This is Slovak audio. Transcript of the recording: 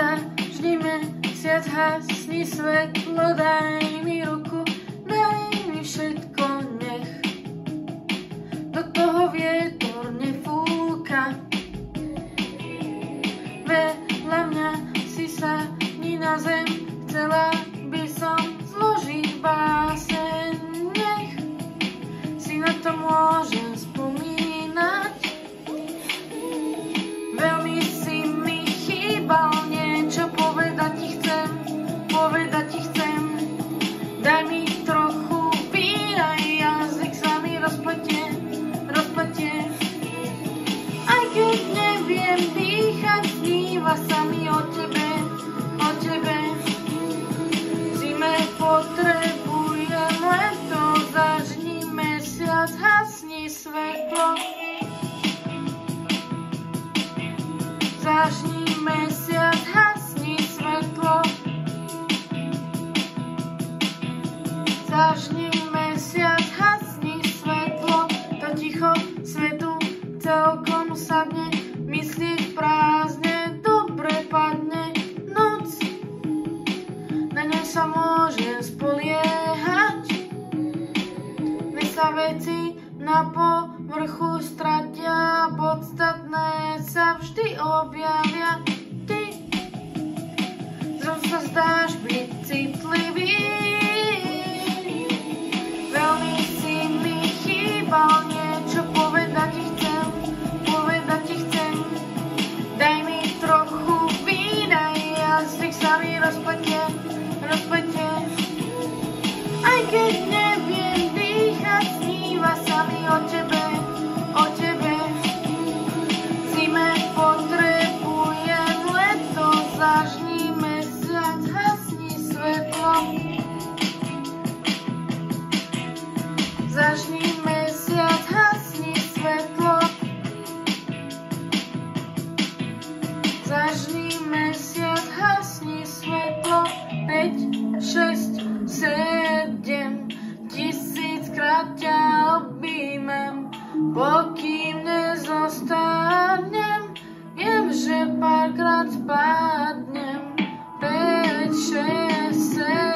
Zažni mesiac, hasni svetlo, daj mi ruku, daj mi všetko, nech do toho vietor nefúka. Vedľa mňa si sadni na zem, chcela by som zložiť báseň, nech si na to môžem spomínať. Veľmi si mi chýbal, niečo povedať ti chcem, daj mi trochu vína, jazyk sa mi rozpletie. Aj keď neviem dýchať, sníva sa mi o tebe. V zime potrebujem leto, zažni mesiac, hasni svetlo. Zažni mesiac, hasni svetlo. Zažni mesiac, hasni svetlo. To ticho svetu celkom sadne, myslieť prázdne, dobre padne noc. Na ňu sa môžem spoliehať, dnes sa veci na povrchu stratia, podstatné sa vždy objavia. Ty zrazu sa zdáš byť citlivý, veľmi si mi chýbal, niečo povedať ti chcem, daj mi trochu vína, jazyk sa mi rozpletie. Aj keď neviem dýchať, sníva sa mi o tebe. V zime potrebujem leto, zažni mesiac, hasni svetlo. Zažni mesiac, hasni svetlo. Zažni mesiac, hasni svetlo. 5, 6, 7 tisíckrát ťa objímem, pokým nezostanem. Viem, že párkrát spadnem. 5, 6, 7